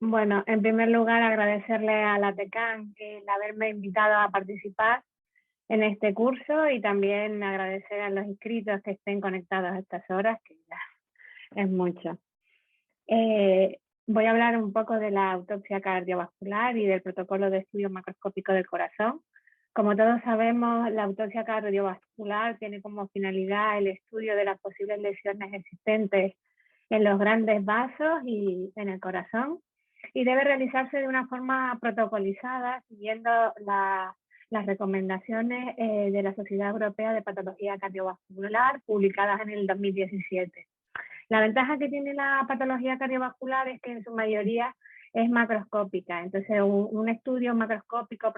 Bueno, en primer lugar agradecerle a la TECAN el haberme invitado a participar en este curso y también agradecer a los inscritos que estén conectados a estas horas, que ya es mucho. Voy a hablar un poco de la autopsia cardiovascular y del protocolo de estudio macroscópico del corazón. Como todos sabemos, la autopsia cardiovascular tiene como finalidad el estudio de las posibles lesiones existentes en los grandes vasos y en el corazón, y debe realizarse de una forma protocolizada, siguiendo las recomendaciones de la Sociedad Europea de Patología Cardiovascular, publicadas en el 2017. La ventaja que tiene la patología cardiovascular es que en su mayoría es macroscópica. Entonces, un estudio macroscópico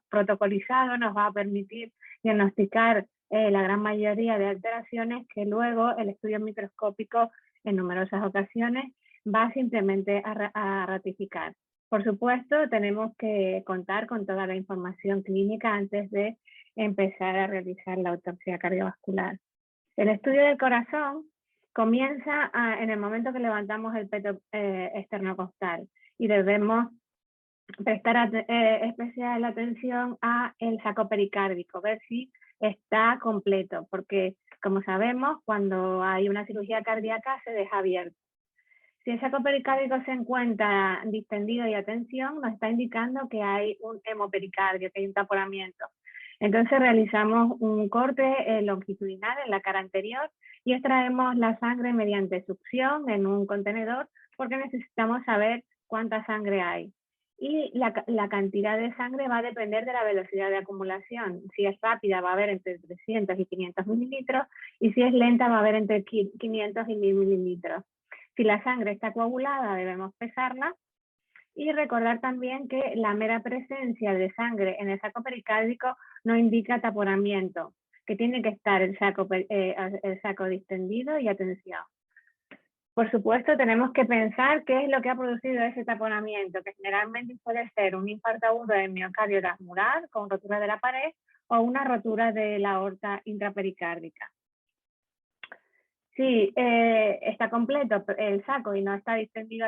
protocolizado nos va a permitir diagnosticar la gran mayoría de alteraciones que luego el estudio microscópico en numerosas ocasiones va simplemente a ratificar. Por supuesto, tenemos que contar con toda la información clínica antes de empezar a realizar la autopsia cardiovascular. El estudio del corazón comienza en el momento que levantamos el peto esternocostal y debemos prestar especial atención a el saco pericárdico, ver si está completo, porque como sabemos, cuando hay una cirugía cardíaca se deja abierto. Si el saco pericárdico se encuentra distendido y a tensión, nos está indicando que hay un hemopericardio, que hay un taponamiento. Entonces realizamos un corte longitudinal en la cara anterior y extraemos la sangre mediante succión en un contenedor, porque necesitamos saber cuánta sangre hay. Y la cantidad de sangre va a depender de la velocidad de acumulación. Si es rápida va a haber entre 300 y 500 mililitros, y si es lenta va a haber entre 500 y 1000 mililitros. Si la sangre está coagulada, debemos pesarla, y recordar también que la mera presencia de sangre en el saco pericárdico no indica taponamiento, que tiene que estar el saco distendido y a tensión. Por supuesto, tenemos que pensar qué es lo que ha producido ese taponamiento, que generalmente puede ser un infarto agudo del miocardio transmural con rotura de la pared o una rotura de la aorta intrapericárdica. Si está completo el saco y no está distendido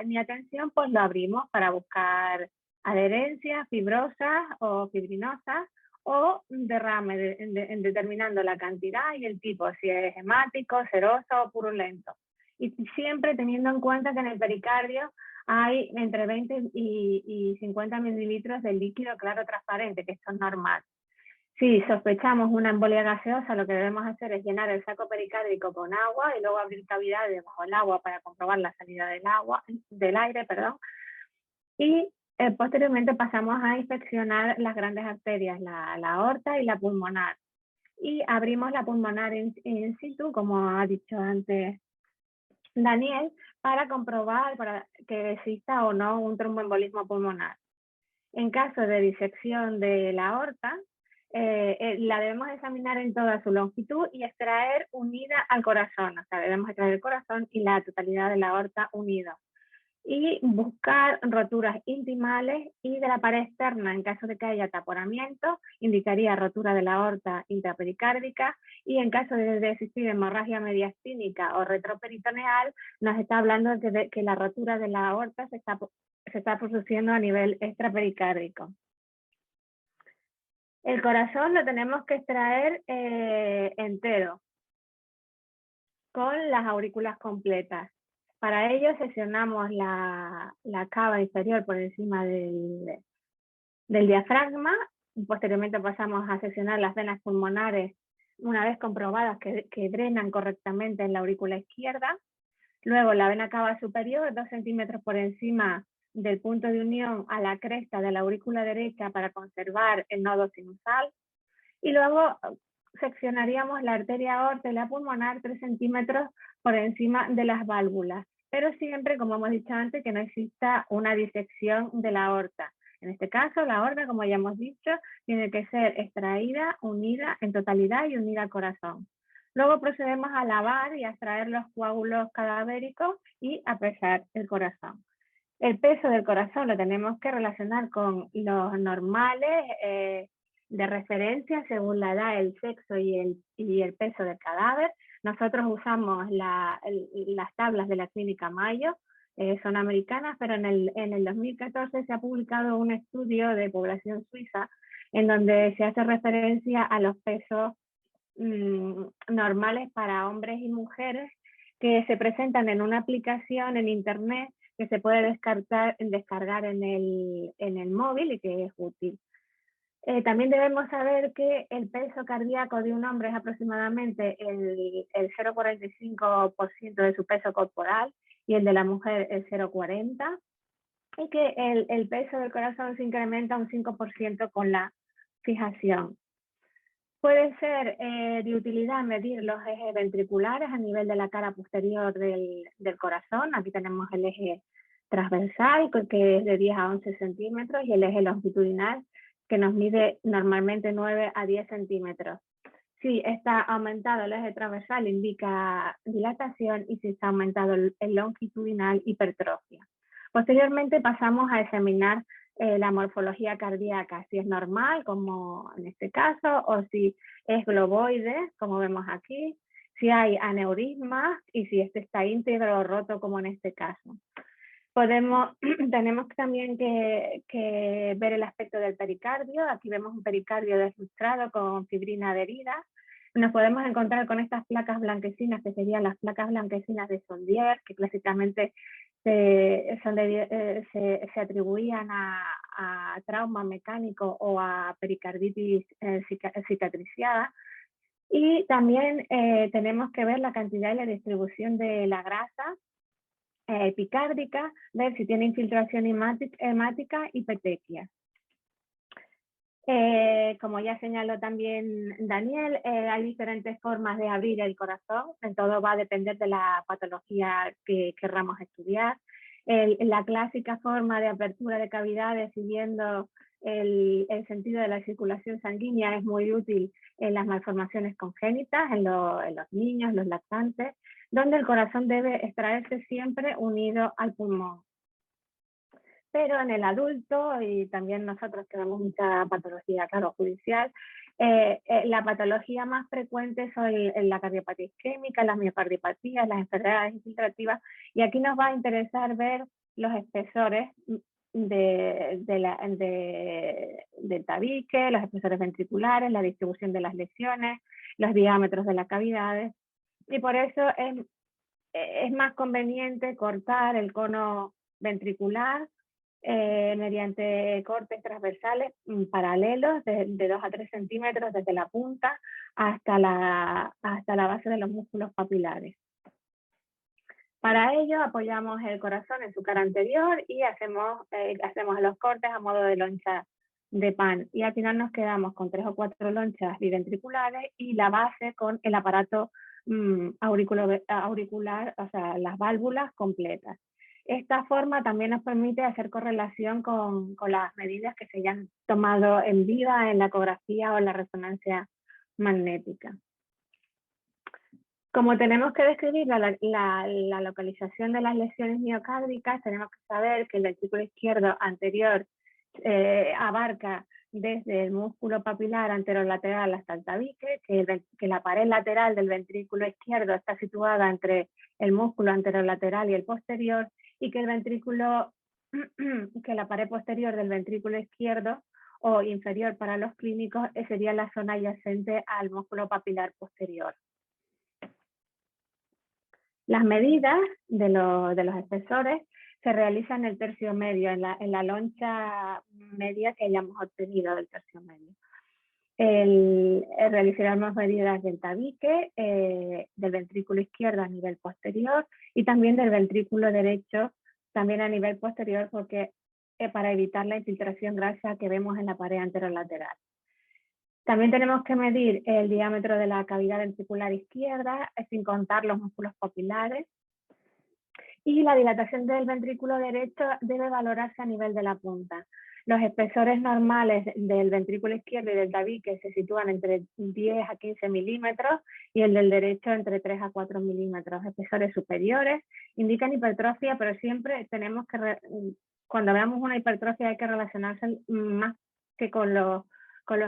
ni a tensión, pues lo abrimos para buscar adherencias fibrosas o fibrinosas o derrame, determinando la cantidad y el tipo, si es hemático, seroso o purulento. Y siempre teniendo en cuenta que en el pericardio hay entre 20 y 50 mililitros de líquido claro transparente, que esto es normal. Si sospechamos una embolia gaseosa, lo que debemos hacer es llenar el saco pericárdico con agua y luego abrir cavidades bajo el agua para comprobar la salida del aire. Y posteriormente pasamos a inspeccionar las grandes arterias, la aorta y la pulmonar. Y abrimos la pulmonar in situ, como ha dicho antes Daniel, para comprobar que exista o no un tromboembolismo pulmonar. En caso de disección de la aorta, la debemos examinar en toda su longitud y extraer unida al corazón. O sea, debemos extraer el corazón y la totalidad de la aorta unidos. Y buscar roturas intimales y de la pared externa. En caso de que haya taponamiento, indicaría rotura de la aorta intrapericárdica, y en caso de existir hemorragia mediastínica o retroperitoneal, nos está hablando de que la rotura de la aorta se está produciendo a nivel extrapericárdico. El corazón lo tenemos que extraer entero, con las aurículas completas. Para ello seccionamos la cava inferior por encima del diafragma, y posteriormente pasamos a seccionar las venas pulmonares una vez comprobadas que drenan correctamente en la aurícula izquierda. Luego la vena cava superior, 2 centímetros por encima del punto de unión a la cresta de la aurícula derecha para conservar el nodo sinusal. Y luego seccionaríamos la arteria aorta y la pulmonar 3 centímetros por encima de las válvulas, pero siempre, como hemos dicho antes, que no exista una disección de la aorta. En este caso, la aorta, como ya hemos dicho, tiene que ser extraída, unida en totalidad y unida al corazón. Luego procedemos a lavar y a extraer los coágulos cadavéricos y a pesar el corazón. El peso del corazón lo tenemos que relacionar con los normales de referencia según la edad, el sexo y el peso del cadáver. Nosotros usamos las tablas de la Clínica Mayo, son americanas, pero en el 2014 se ha publicado un estudio de población suiza en donde se hace referencia a los pesos normales para hombres y mujeres que se presentan en una aplicación en internet que se puede descargar en el móvil y que es útil. También debemos saber que el peso cardíaco de un hombre es aproximadamente el 0,45% de su peso corporal y el de la mujer el 0,40%, y que el peso del corazón se incrementa un 5% con la fijación. Puede ser de utilidad medir los ejes ventriculares a nivel de la cara posterior del corazón. Aquí tenemos el eje transversal, que es de 10 a 11 centímetros, y el eje longitudinal, que nos mide normalmente 9 a 10 centímetros. Si está aumentado el eje transversal, indica dilatación, y si está aumentado el longitudinal, hipertrofia. Posteriormente pasamos a examinar la morfología cardíaca, si es normal, como en este caso, o si es globoide, como vemos aquí, si hay aneurismas y si este está íntegro o roto, como en este caso. Tenemos también que ver el aspecto del pericardio. Aquí vemos un pericardio deslustrado con fibrina adherida. Nos podemos encontrar con estas placas blanquecinas, que serían las placas blanquecinas de Sondier, que clásicamente se atribuían a trauma mecánico o a pericarditis cicatriciada. Y también tenemos que ver la cantidad y la distribución de la grasa epicárdica, ver si tiene infiltración hemática y petequias. Como ya señaló también Daniel, hay diferentes formas de abrir el corazón. Todo va a depender de la patología que querramos estudiar. La clásica forma de apertura de cavidades siguiendo el sentido de la circulación sanguínea es muy útil en las malformaciones congénitas, en los niños, los lactantes, donde el corazón debe extraerse siempre unido al pulmón. Pero en el adulto, y también nosotros que vemos mucha patología, claro, judicial, la patología más frecuente son la cardiopatía isquémica, las miocardiopatías, las enfermedades infiltrativas, y aquí nos va a interesar ver los espesores del tabique, los espesores ventriculares, la distribución de las lesiones, los diámetros de las cavidades, y por eso es más conveniente cortar el cono ventricular mediante cortes transversales paralelos de 2 a 3 centímetros desde la punta hasta la base de los músculos papilares. Para ello apoyamos el corazón en su cara anterior y hacemos los cortes a modo de loncha de pan, y al final nos quedamos con 3 o 4 lonchas biventriculares y la base con el aparato auricular, o sea, las válvulas completas. Esta forma también nos permite hacer correlación con las medidas que se hayan tomado en vida en la ecografía o en la resonancia magnética. Como tenemos que describir la localización de las lesiones miocárdicas, tenemos que saber que el ventrículo izquierdo anterior abarca desde el músculo papilar anterolateral hasta el tabique, que la pared lateral del ventrículo izquierdo está situada entre el músculo anterolateral y el posterior, y que la pared posterior del ventrículo izquierdo o inferior para los clínicos sería la zona adyacente al músculo papilar posterior. Las medidas de los espesores se realizan en el tercio medio, en la loncha media que hayamos obtenido del tercio medio. Realizaremos medidas del tabique, del ventrículo izquierdo a nivel posterior y también del ventrículo derecho también a nivel posterior, porque para evitar la infiltración grasa que vemos en la pared anterolateral. También tenemos que medir el diámetro de la cavidad ventricular izquierda, sin contar los músculos papilares. Y la dilatación del ventrículo derecho debe valorarse a nivel de la punta. Los espesores normales del ventrículo izquierdo y del tabique se sitúan entre 10 a 15 milímetros y el del derecho entre 3 a 4 milímetros. Espesores superiores indican hipertrofia, pero siempre tenemos que, cuando veamos una hipertrofia hay que relacionarse más que con los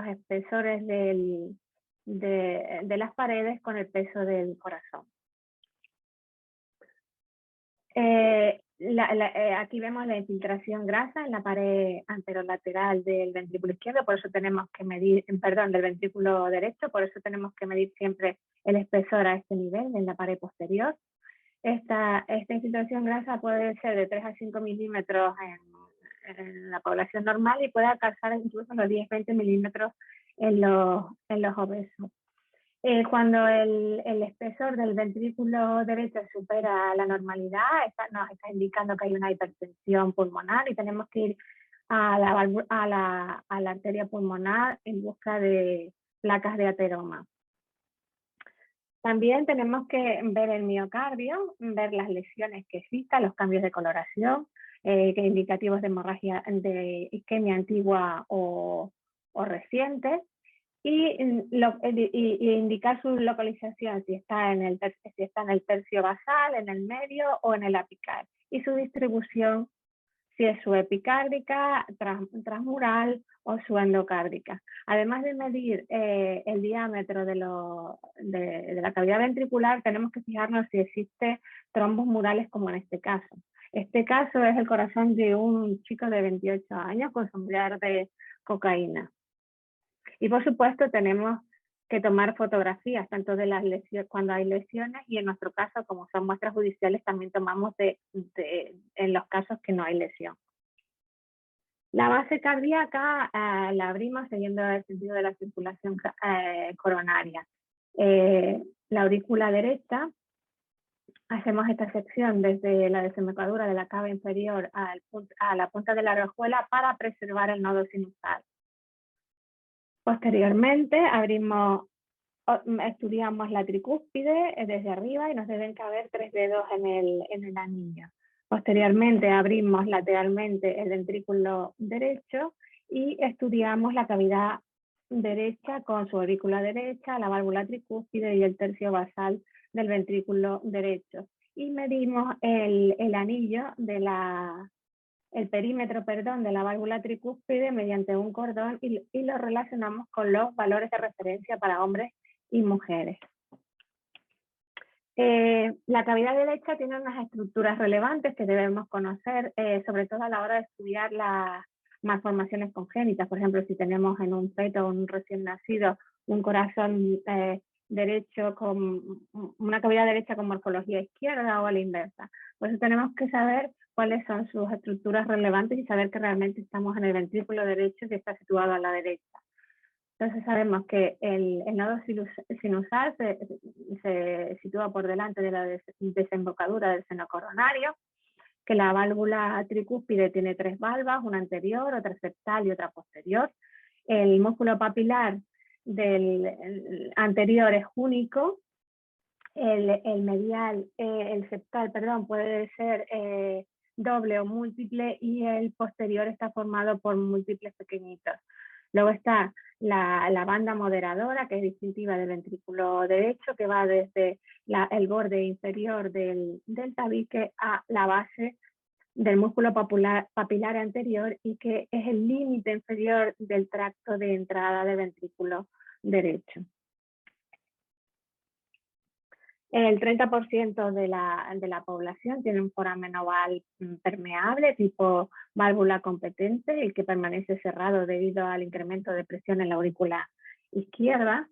espesores de las paredes con el peso del corazón. Aquí vemos la infiltración grasa en la pared anterolateral del ventrículo izquierdo, por eso tenemos que medir, perdón, del ventrículo derecho, por eso tenemos que medir siempre el espesor a este nivel, en la pared posterior. Esta infiltración grasa puede ser de 3 a 5 milímetros en la población normal y puede alcanzar incluso los 10-20 milímetros en los obesos. Cuando el espesor del ventrículo derecho supera la normalidad, nos está indicando que hay una hipertensión pulmonar y tenemos que ir a la arteria pulmonar en busca de placas de ateroma. También tenemos que ver el miocardio, ver las lesiones que existan, los cambios de coloración, que indicativos de hemorragia, de isquemia antigua o reciente, y indicar su localización, si está en el tercio basal, en el medio o en el apical, y su distribución, si es subepicárdica, transmural o subendocárdica. Además de medir el diámetro de la cavidad ventricular, tenemos que fijarnos si existe trombos murales como en este caso. Este caso es el corazón de un chico de 28 años con sombrear de cocaína. Y por supuesto tenemos que tomar fotografías, tanto de las lesiones, cuando hay lesiones, y en nuestro caso, como son muestras judiciales, también tomamos en los casos que no hay lesión. La base cardíaca la abrimos siguiendo el sentido de la circulación coronaria. La aurícula derecha, hacemos esta sección desde la desembocadura de la cava inferior a la punta de la orejuela para preservar el nodo sinusal. Posteriormente estudiamos la tricúspide desde arriba y nos deben caber 3 dedos en el anillo. Posteriormente abrimos lateralmente el ventrículo derecho y estudiamos la cavidad derecha con su aurícula derecha, la válvula tricúspide y el tercio basal del ventrículo derecho. Y medimos el anillo el perímetro, perdón, de la válvula tricúspide mediante un cordón y lo relacionamos con los valores de referencia para hombres y mujeres. La cavidad derecha tiene unas estructuras relevantes que debemos conocer, sobre todo a la hora de estudiar las malformaciones congénitas. Por ejemplo, si tenemos en un feto o un recién nacido un corazón derecho con una cavidad derecha con morfología izquierda o a la inversa. Por eso tenemos que saber cuáles son sus estructuras relevantes y saber que realmente estamos en el ventrículo derecho que está situado a la derecha. Entonces sabemos que el nodo sinusal se sitúa por delante de la desembocadura del seno coronario, que la válvula tricúspide tiene 3 valvas, una anterior, otra septal y otra posterior. El músculo papilar del anterior es único, el septal, perdón, puede ser doble o múltiple, y el posterior está formado por múltiples pequeñitos. Luego está la banda moderadora, que es distintiva del ventrículo derecho, que va desde el borde inferior del tabique a la base del músculo papilar anterior, y que es el límite inferior del tracto de entrada del ventrículo derecho. El 30% de la población tiene un foramen oval permeable tipo válvula competente, el que permanece cerrado debido al incremento de presión en la aurícula izquierda.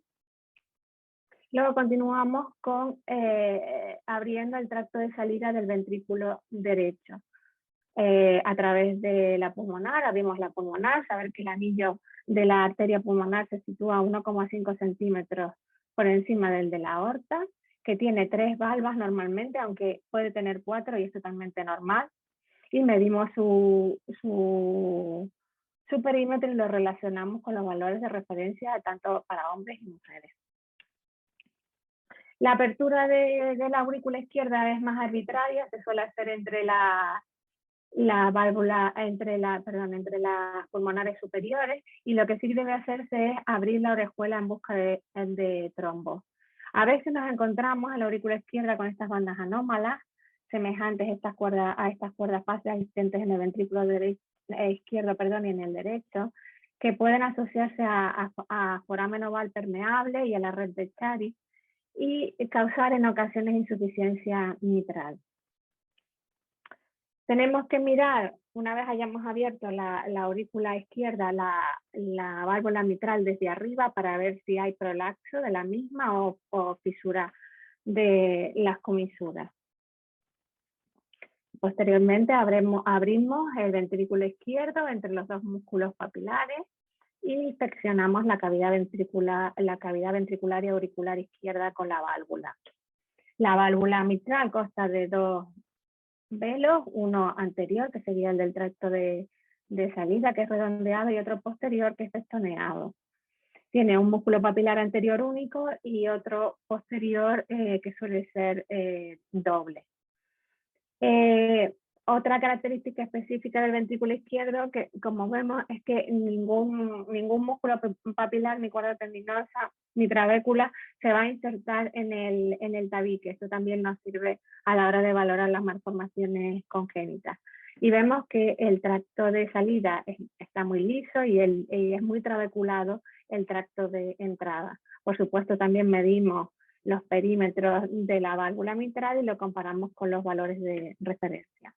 Luego continuamos con abriendo el tracto de salida del ventrículo derecho. A través de la pulmonar, abrimos la pulmonar, saber que el anillo de la arteria pulmonar se sitúa a 1,5 centímetros por encima del de la aorta, que tiene 3 valvas normalmente, aunque puede tener 4 y es totalmente normal. Y medimos su perímetro y lo relacionamos con los valores de referencia tanto para hombres y mujeres. La apertura de la aurícula izquierda es más arbitraria, se suele hacer entre la válvula, entre las pulmonares superiores, y lo que sí debe hacerse es abrir la orejuela en busca de trombos. A veces nos encontramos en la aurícula izquierda con estas bandas anómalas, semejantes a estas cuerdas fáciles existentes en el ventrículo izquierdo y en el derecho, que pueden asociarse a foramen oval permeable y a la red de Chiari y causar en ocasiones insuficiencia mitral. Tenemos que mirar, una vez hayamos abierto la aurícula izquierda, la válvula mitral desde arriba para ver si hay prolapso de la misma o fisura de las comisuras. Posteriormente abrimos el ventrículo izquierdo entre los dos músculos papilares y inspeccionamos la cavidad ventricular y auricular izquierda con la válvula. La válvula mitral consta de dos velos, uno anterior, que sería el del tracto de salida, que es redondeado, y otro posterior, que es festoneado. Tiene un músculo papilar anterior único y otro posterior que suele ser doble. Otra característica específica del ventrículo izquierdo, que como vemos, es que ningún músculo papilar, ni cuerda tendinosa, ni trabécula se va a insertar en el tabique. Esto también nos sirve a la hora de valorar las malformaciones congénitas. Y vemos que el tracto de salida está muy liso y es muy trabeculado el tracto de entrada. Por supuesto, también medimos los perímetros de la válvula mitral y lo comparamos con los valores de referencia.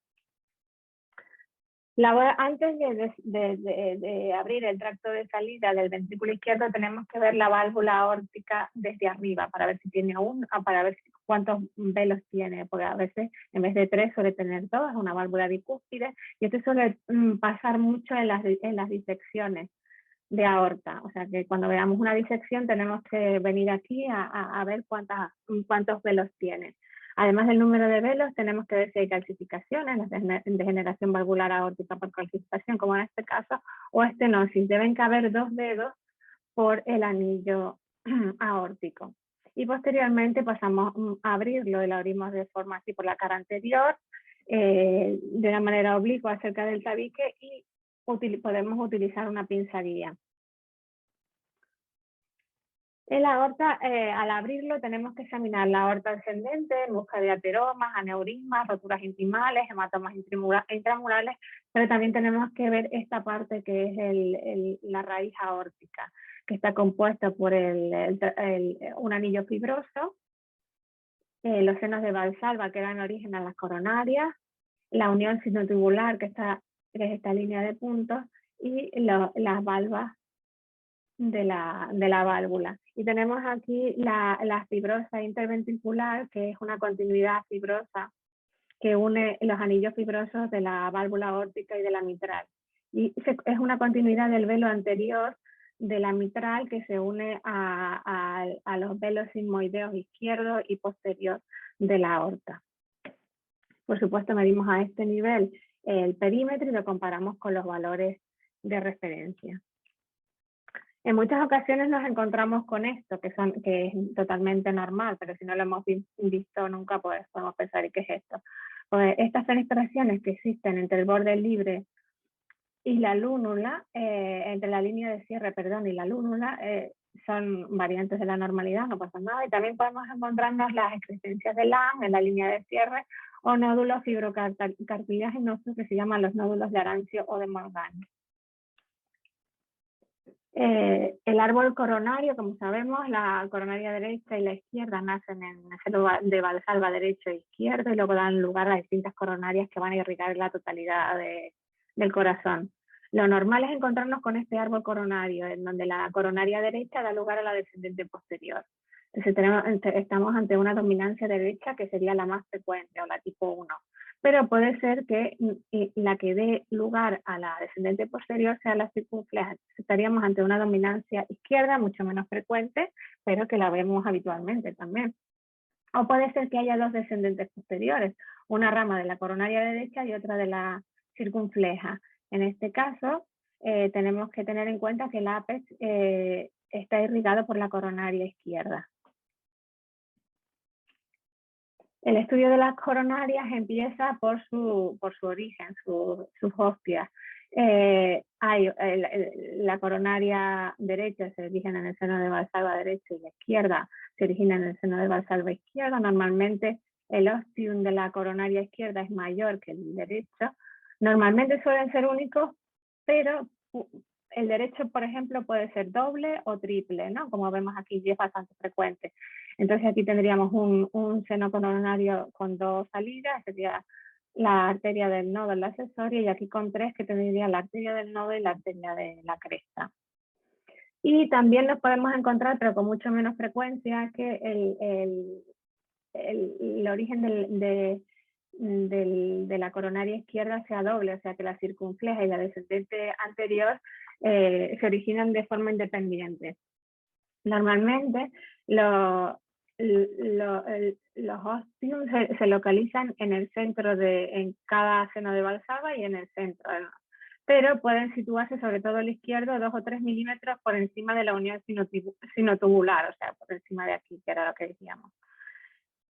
Antes de abrir el tracto de salida del ventrículo izquierdo, tenemos que ver la válvula aórtica desde arriba para ver si tiene para ver cuántos velos tiene, porque a veces en vez de 3 suele tener 2, es una válvula bicúspide, y esto suele pasar mucho en las disecciones de aorta. O sea que cuando veamos una disección tenemos que venir aquí a ver cuántos velos tiene. Además del número de velos, tenemos que ver si hay calcificaciones, degeneración valvular aórtica por calcificación, como en este caso, o estenosis. Deben caber 2 dedos por el anillo aórtico. Y posteriormente pasamos a abrirlo y lo abrimos de forma así por la cara anterior, de una manera oblicua cerca del tabique, y podemos utilizar una pinza guía. En la aorta, al abrirlo, tenemos que examinar la aorta ascendente en busca de ateromas, aneurismas, roturas intimales, hematomas intramurales, pero también tenemos que ver esta parte que es la raíz aórtica, que está compuesta por un anillo fibroso, los senos de Valsalva que dan origen a las coronarias, la unión sinotubular, que es esta línea de puntos, y las valvas de la válvula. Y tenemos aquí la fibrosa interventricular, que es una continuidad fibrosa que une los anillos fibrosos de la válvula aórtica y de la mitral. Y es una continuidad del velo anterior de la mitral que se une a los velos sigmoideos izquierdo y posterior de la aorta. Por supuesto, medimos a este nivel el perímetro y lo comparamos con los valores de referencia. En muchas ocasiones nos encontramos con esto, que es totalmente normal, pero si no lo hemos visto nunca, pues podemos pensar, ¿y qué es esto? Pues estas fenestraciones que existen entre el borde libre y la lúnula, entre la línea de cierre, y la lúnula, son variantes de la normalidad, no pasa nada. Y también podemos encontrarnos las excrescencias de Lahm en la línea de cierre o nódulos fibrocartilaginosos que se llaman los nódulos de Arancio o de Morgani. El árbol coronario, como sabemos, la coronaria derecha y la izquierda nacen en el seno de Valsalva derecho e izquierdo y luego dan lugar a distintas coronarias que van a irrigar la totalidad del corazón. Lo normal es encontrarnos con este árbol coronario, en donde la coronaria derecha da lugar a la descendente posterior. Entonces estamos ante una dominancia derecha que sería la más frecuente, o la tipo 1. Pero puede ser que la que dé lugar a la descendente posterior sea la circunfleja. Estaríamos ante una dominancia izquierda mucho menos frecuente, pero que la vemos habitualmente también. O puede ser que haya dos descendentes posteriores, una rama de la coronaria derecha y otra de la circunfleja. En este caso, tenemos que tener en cuenta que el ápex está irrigado por la coronaria izquierda. El estudio de las coronarias empieza por su origen, sus hostias. La coronaria derecha se origina en el seno de Valsalva derecho y la izquierda se origina en el seno de Valsalva izquierda. Normalmente el ostium de la coronaria izquierda es mayor que el derecho. Normalmente suelen ser únicos, pero el derecho, por ejemplo, puede ser doble o triple, ¿no? Como vemos aquí, y es bastante frecuente. Entonces aquí tendríamos un seno coronario con dos salidas, sería la arteria del nodo, la accesoria, y aquí con 3 que tendría la arteria del nodo y la arteria de la cresta. Y también nos podemos encontrar, pero con mucho menos frecuencia, que el origen de la coronaria izquierda sea doble, o sea que la circunfleja y la descendente anterior se originan de forma independiente. Normalmente los ostium se localizan en el centro en cada seno de Valsalva y en el centro, ¿no? Pero pueden situarse, sobre todo el izquierdo, 2 o 3 milímetros por encima de la unión sinotubular, o sea, por encima de aquí, que era lo que decíamos.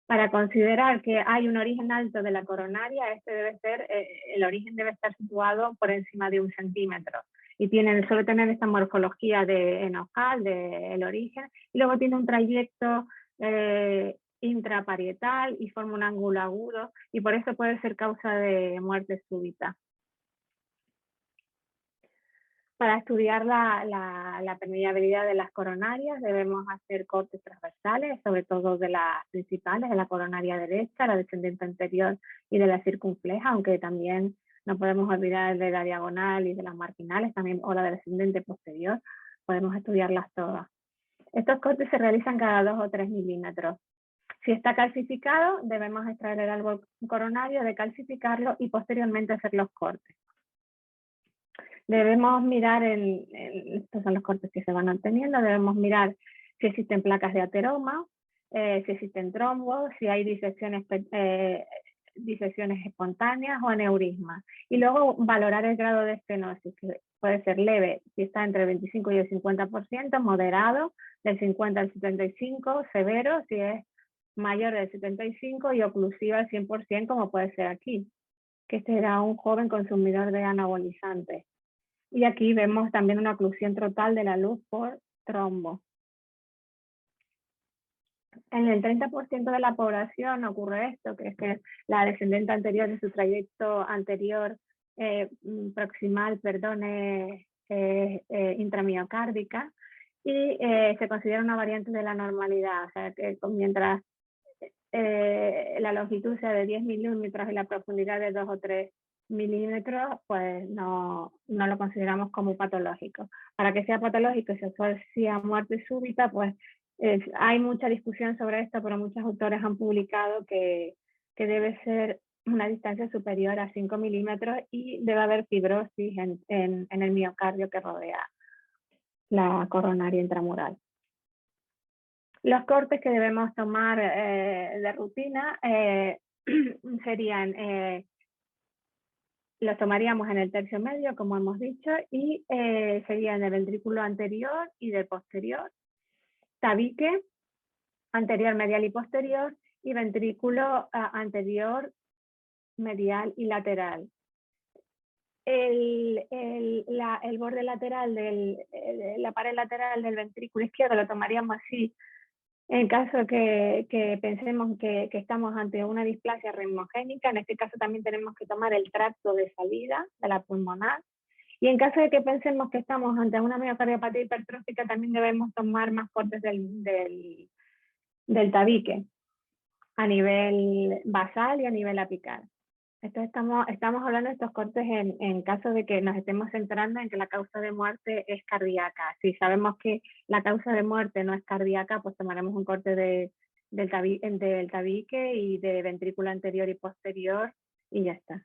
Para considerar que hay un origen alto de la coronaria, el origen debe estar situado por encima de 1 centímetro. Y suele tener esta morfología de enojal, del origen, y luego tiene un trayecto intraparietal y forma un ángulo agudo, y por eso puede ser causa de muerte súbita. Para estudiar la permeabilidad de las coronarias debemos hacer cortes transversales, sobre todo de las principales, de la coronaria derecha, la descendente anterior y de la circunfleja, aunque también no podemos olvidar de la diagonal y de las marginales, también, o la descendente posterior, podemos estudiarlas todas. Estos cortes se realizan cada 2 o 3 milímetros. Si está calcificado, debemos extraer el árbol coronario, decalcificarlo y posteriormente hacer los cortes. Debemos mirar, estos son los cortes que se van obteniendo, debemos mirar si existen placas de ateroma, si existen trombos, si hay disecciones espontáneas o aneurismas. Y luego valorar el grado de estenosis, que puede ser leve si está entre el 25 y el 50%, moderado del 50 al 75%, severo si es mayor del 75% y oclusiva al 100%, como puede ser aquí, que este era un joven consumidor de anabolizantes. Y aquí vemos también una oclusión total de la luz por trombo. En el 30% de la población ocurre esto, que es que la descendente anterior de su trayecto anterior proximal, intramiocárdica, y se considera una variante de la normalidad, o sea que mientras la longitud sea de 10 milímetros y la profundidad de 2 o 3 milímetros, pues no lo consideramos como patológico. Para que sea patológico y se asocie a muerte súbita, pues hay mucha discusión sobre esto, pero muchos autores han publicado que debe ser una distancia superior a 5 milímetros y debe haber fibrosis en el miocardio que rodea la coronaria intramural. Los cortes que debemos tomar de rutina serían, los tomaríamos en el tercio medio, como hemos dicho, y serían del ventrículo anterior y del posterior, tabique, anterior, medial y posterior, y ventrículo anterior, medial y lateral. El borde lateral, la pared lateral del ventrículo izquierdo lo tomaríamos así, en caso que pensemos que estamos ante una displasia reumogénica. En este caso también tenemos que tomar el tracto de salida de la pulmonar. Y en caso de que pensemos que estamos ante una miocardiopatía hipertrófica, también debemos tomar más cortes del tabique a nivel basal y a nivel apical. Entonces estamos hablando de estos cortes en caso de que nos estemos centrando en que la causa de muerte es cardíaca. Si sabemos que la causa de muerte no es cardíaca, pues tomaremos un corte del tabique y de ventrículo anterior y posterior y ya está.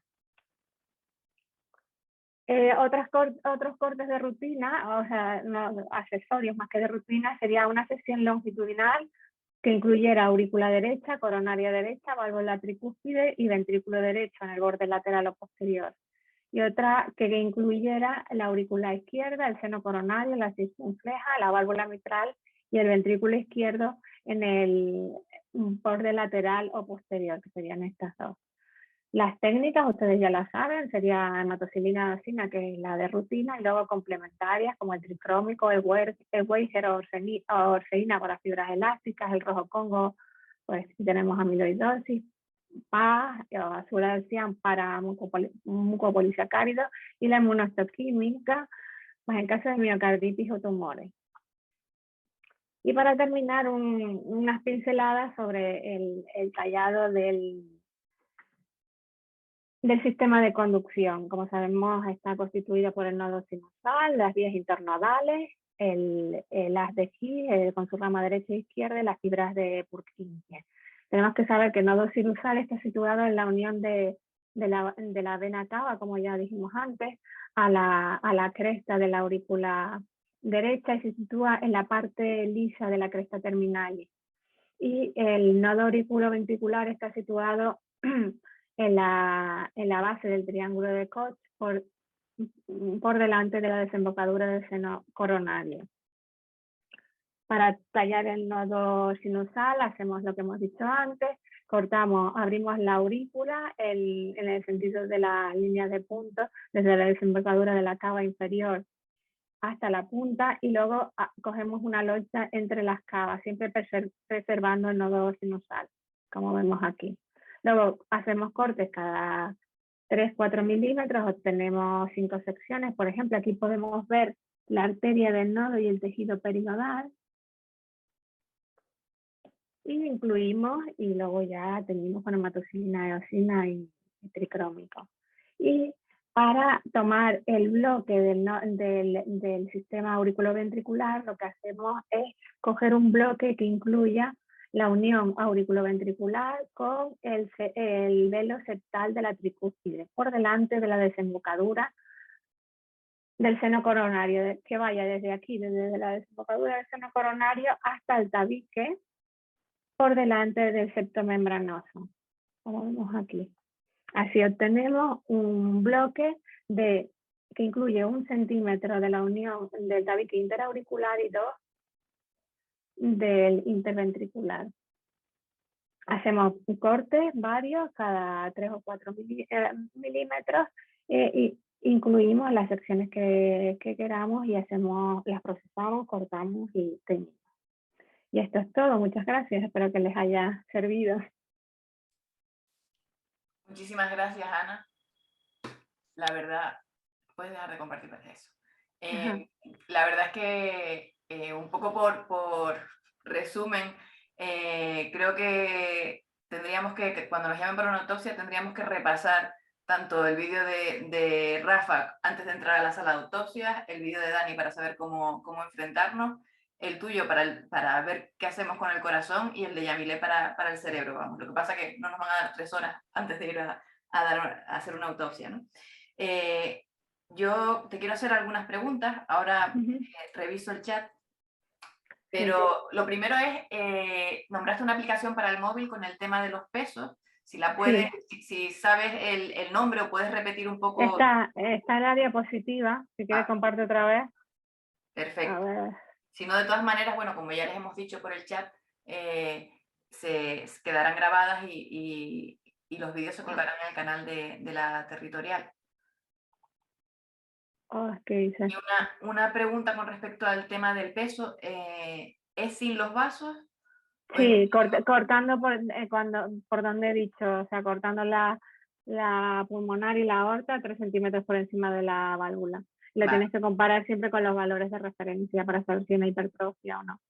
Otros cortes de rutina, o sea, no, accesorios más que de rutina, sería una sección longitudinal que incluyera aurícula derecha, coronaria derecha, válvula tricúspide y ventrículo derecho en el borde lateral o posterior. Y otra que incluyera la aurícula izquierda, el seno coronario, la circunfleja, la válvula mitral y el ventrículo izquierdo en el borde lateral o posterior, que serían estas dos. Las técnicas, ustedes ya las saben, sería hematocilina acina, que es la de rutina, y luego complementarias como el tricrómico, el Weiger o orseína para fibras elásticas, el rojo congo, pues tenemos amiloidosis, PA o azul cian para mucopolisacáridos, y la inmunohistoquímica, pues en caso de miocarditis o tumores. Y para terminar, unas pinceladas sobre el tallado del del sistema de conducción. Como sabemos, está constituido por el nodo sinusal, las vías internodales, el haz de His con su rama derecha e izquierda y las fibras de Purkinje. Tenemos que saber que el nodo sinusal está situado en la unión de la vena cava, como ya dijimos antes, a la cresta de la aurícula derecha y se sitúa en la parte lisa de la cresta terminal. Y el nodo auriculoventricular está situado en la base del triángulo de Koch por delante de la desembocadura del seno coronario. Para tallar el nodo sinusal hacemos lo que hemos dicho antes, abrimos la aurícula en el sentido de las líneas de punto desde la desembocadura de la cava inferior hasta la punta y luego cogemos una locha entre las cavas, siempre preservando el nodo sinusal, como vemos aquí. Luego hacemos cortes cada 3-4 milímetros, obtenemos 5 secciones. Por ejemplo, aquí podemos ver la arteria del nodo y el tejido perinodal. Y incluimos, y luego ya tenemos con hematocilina, eosina y tricrómico. Y para tomar el bloque del sistema auriculoventricular, lo que hacemos es coger un bloque que incluya la unión auriculoventricular con el velo septal de la tricúspide, por delante de la desembocadura del seno coronario, que vaya desde aquí, desde la desembocadura del seno coronario hasta el tabique, por delante del septo membranoso, como vemos aquí. Así obtenemos un bloque que incluye 1 centímetro de la unión del tabique interauricular y 2 del interventricular. Hacemos cortes varios, cada 3 o 4 milímetros, y incluimos las secciones que queramos y las procesamos, cortamos y teñimos. Y esto es todo, muchas gracias, espero que les haya servido. Muchísimas gracias, Ana. La verdad, puedes dejar de compartir eso. La verdad es que un poco por resumen, creo que tendríamos que, cuando nos llamen para una autopsia, tendríamos que repasar tanto el vídeo de Rafa antes de entrar a la sala de autopsia, el vídeo de Dani para saber cómo enfrentarnos, el tuyo para ver qué hacemos con el corazón y el de Yamile para el cerebro. Vamos. Lo que pasa es que no nos van a dar 3 horas antes de ir a hacer una autopsia, ¿no? Yo te quiero hacer algunas preguntas, ahora reviso el chat, pero lo primero es, nombraste una aplicación para el móvil con el tema de los pesos, si la puedes, si sabes el nombre o puedes repetir un poco. Está en la diapositiva, si quieres comparto otra vez. Perfecto. A ver. Si no, de todas maneras, bueno, como ya les hemos dicho por el chat, se quedarán grabadas y los vídeos se colgarán en el canal de la territorial. Okay, sí. Y una pregunta con respecto al tema del peso, ¿es sin los vasos? Sí, cortando por donde he dicho, o sea, cortando la pulmonar y la aorta 3 centímetros por encima de la válvula. Lo tienes que comparar siempre con los valores de referencia para saber si hay una hipertrofia o no.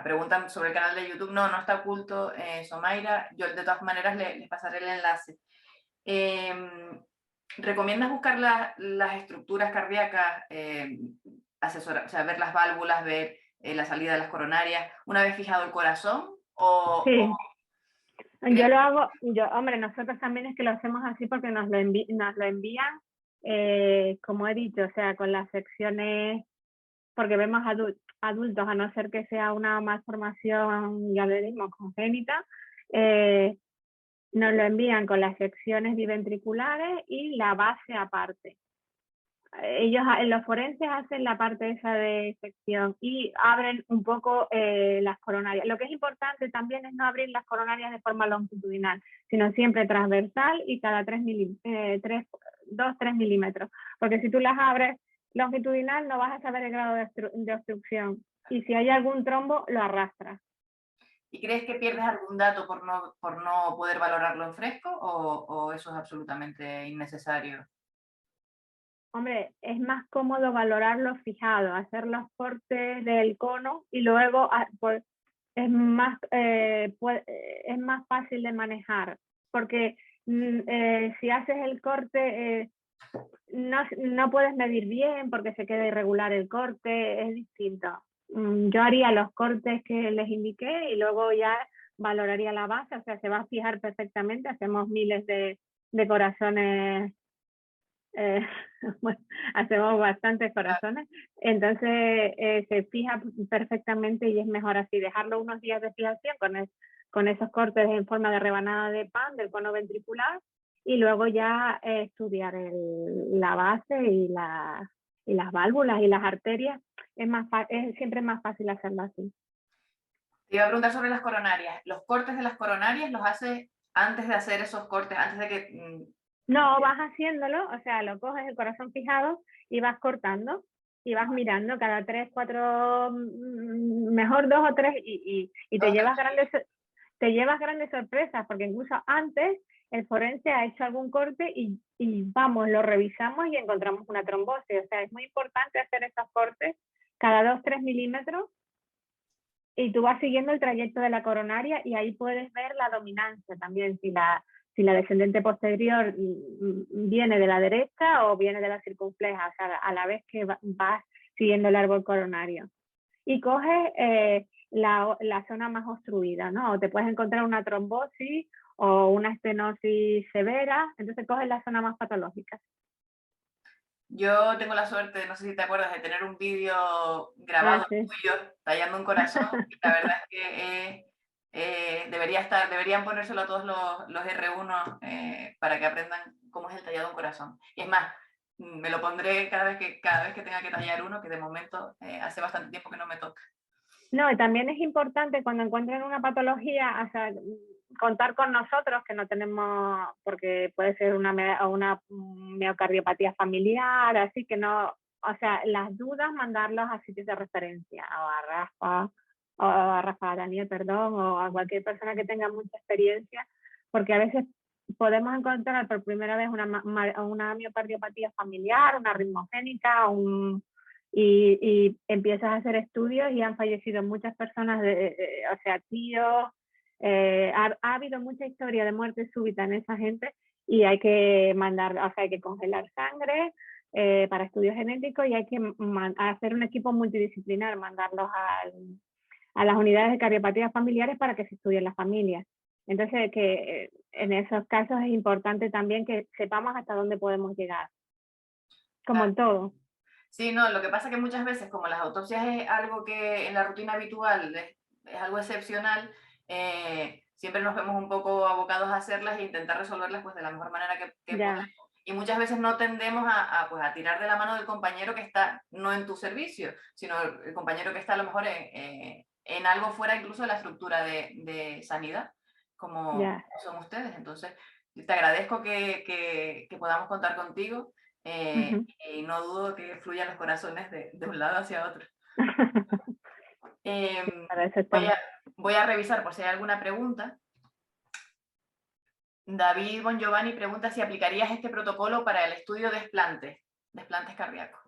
Preguntan sobre el canal de YouTube. No está oculto, Somaira. Yo de todas maneras les pasaré el enlace. ¿Recomiendas buscar las estructuras cardíacas, o sea, ver las válvulas, ver la salida de las coronarias, una vez fijado el corazón? Sí. Yo lo hago, hombre, nosotros también es que lo hacemos así porque nos lo envían, como he dicho, o sea, con las secciones, porque vemos adultos, a no ser que sea una malformación, ya le dimos, congénita, nos lo envían con las secciones biventriculares y la base aparte. Ellos, los forenses, hacen la parte esa de sección y abren un poco las coronarias. Lo que es importante también es no abrir las coronarias de forma longitudinal, sino siempre transversal y cada 2-3 milímetros. Porque si tú las abres longitudinal no vas a saber el grado de obstrucción. Y si hay algún trombo, lo arrastras. ¿Y crees que pierdes algún dato por no poder valorarlo en fresco o eso es absolutamente innecesario? Hombre, es más cómodo valorarlo fijado, hacer los cortes del cono y luego es más fácil de manejar, porque si haces el corte, no puedes medir bien porque se queda irregular el corte, es distinto. Yo haría los cortes que les indiqué y luego ya valoraría la base, o sea, se va a fijar perfectamente, hacemos miles de corazones, eh, bueno, hacemos bastantes corazones, entonces se fija perfectamente y es mejor así, dejarlo unos días de fijación con esos cortes en forma de rebanada de pan del cono ventricular y luego ya estudiar la base y las válvulas y las arterias. Es siempre más fácil hacerlo así. Te iba a preguntar sobre las coronarias. ¿Los cortes de las coronarias los haces antes de hacer esos cortes, antes de que... No, vas haciéndolo, o sea, lo coges el corazón fijado y vas cortando y vas mirando cada 3, 4, mejor 2 o 3 y te llevas grandes sorpresas porque incluso antes el forense ha hecho algún corte y vamos, lo revisamos y encontramos una trombosis. O sea, es muy importante hacer esos cortes cada 2, 3 milímetros y tú vas siguiendo el trayecto de la coronaria y ahí puedes ver la dominancia también, si la descendente posterior viene de la derecha o viene de la circunfleja, o sea, a la vez que vas siguiendo el árbol coronario. Y coges la zona más obstruida, ¿no? O te puedes encontrar una trombosis o una estenosis severa, entonces coges la zona más patológica. Yo tengo la suerte, no sé si te acuerdas, de tener un vídeo grabado Sí. tuyo tallando un corazón y la verdad es que deberían ponérselo a todos los R1 para que aprendan cómo es el tallado de un corazón. Y es más, me lo pondré cada vez que tenga que tallar uno, que de momento hace bastante tiempo que no me toca. No, y también es importante cuando encuentren una patología, o sea, contar con nosotros, que no tenemos, porque puede ser una miocardiopatía familiar, así que no, o sea, las dudas mandarlos a sitios de referencia, o a Rafa Daniel, perdón, o a cualquier persona que tenga mucha experiencia, porque a veces podemos encontrar por primera vez una miocardiopatía familiar, una arritmogénica, y empiezas a hacer estudios y han fallecido muchas personas, o sea, tíos, ha habido mucha historia de muerte súbita en esa gente y hay que mandar, o sea, hay que congelar sangre para estudios genéticos y hay que hacer un equipo multidisciplinar, mandarlos a las unidades de cardiopatías familiares para que se estudien las familias. Entonces, que en esos casos es importante también que sepamos hasta dónde podemos llegar, como en todo. Sí, no, lo que pasa es que muchas veces, como las autopsias es algo que en la rutina habitual es algo excepcional, siempre nos vemos un poco abocados a hacerlas e intentar resolverlas pues, de la mejor manera que podemos. Y muchas veces no tendemos pues, a tirar de la mano del compañero que está no en tu servicio, sino el compañero que está a lo mejor en algo fuera incluso de la estructura de sanidad, como son ustedes. Entonces, te agradezco que podamos contar contigo. Y no dudo que fluyan los corazones de un lado hacia otro. Voy a revisar por si hay alguna pregunta. David Bongiovanni pregunta si aplicarías este protocolo para el estudio de desplantes cardíacos.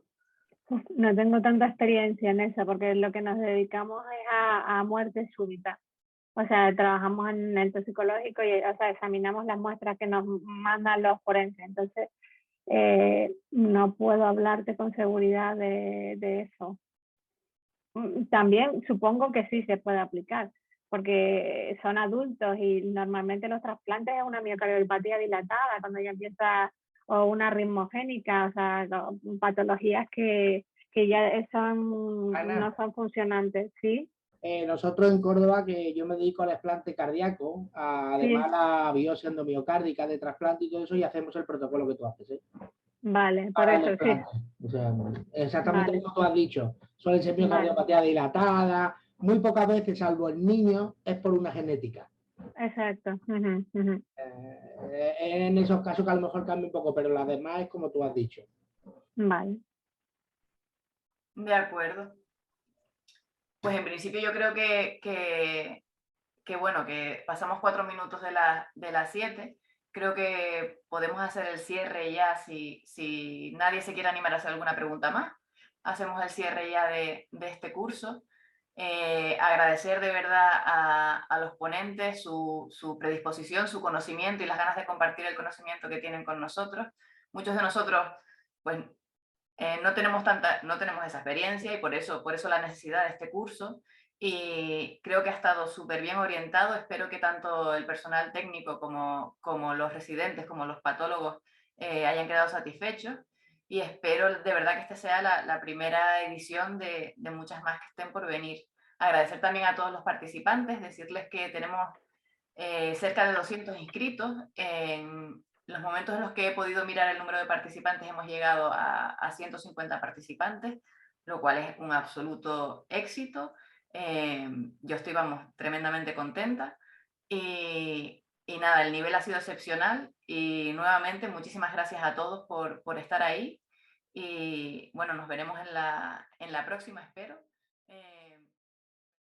No tengo tanta experiencia en eso porque lo que nos dedicamos es a muerte súbita. O sea, trabajamos en el toxicológico y, o sea, examinamos las muestras que nos mandan los forenses. Entonces, no puedo hablarte con seguridad de eso. También supongo que sí se puede aplicar, porque son adultos y normalmente los trasplantes es una miocardiopatía dilatada cuando ya empieza, o una arritmogénica, o sea, patologías que ya no son funcionantes, ¿sí? Nosotros en Córdoba, que yo me dedico al trasplante cardíaco, además Sí. la biopsia endomiocárdica de trasplante y todo eso, y hacemos el protocolo que tú haces. Vale, por Para eso el sí. O sea, exactamente Vale. como tú has dicho. Suelen ser miocardiopatía dilatada, muy pocas veces, salvo el niño, es por una genética. Exacto. En esos casos que a lo mejor cambia un poco, pero la demás es como tú has dicho. Vale. De acuerdo. Pues en principio yo creo que bueno, que pasamos 4 minutos de las 7. Creo que podemos hacer el cierre ya si nadie se quiere animar a hacer alguna pregunta más. Hacemos el cierre ya de este curso. Agradecer de verdad a los ponentes su predisposición, su conocimiento y las ganas de compartir el conocimiento que tienen con nosotros. Muchos de nosotros pues, no tenemos esa experiencia y por eso la necesidad de este curso. Y creo que ha estado súper bien orientado. Espero que tanto el personal técnico como los residentes, como los patólogos hayan quedado satisfechos. Y espero de verdad que esta sea la primera edición de muchas más que estén por venir. Agradecer también a todos los participantes, decirles que tenemos cerca de 200 inscritos. En los momentos en los que he podido mirar el número de participantes hemos llegado a 150 participantes, lo cual es un absoluto éxito. Yo estoy, vamos, tremendamente contenta. Y nada, el nivel ha sido excepcional y nuevamente muchísimas gracias a todos por estar ahí y bueno, nos veremos en la próxima, espero.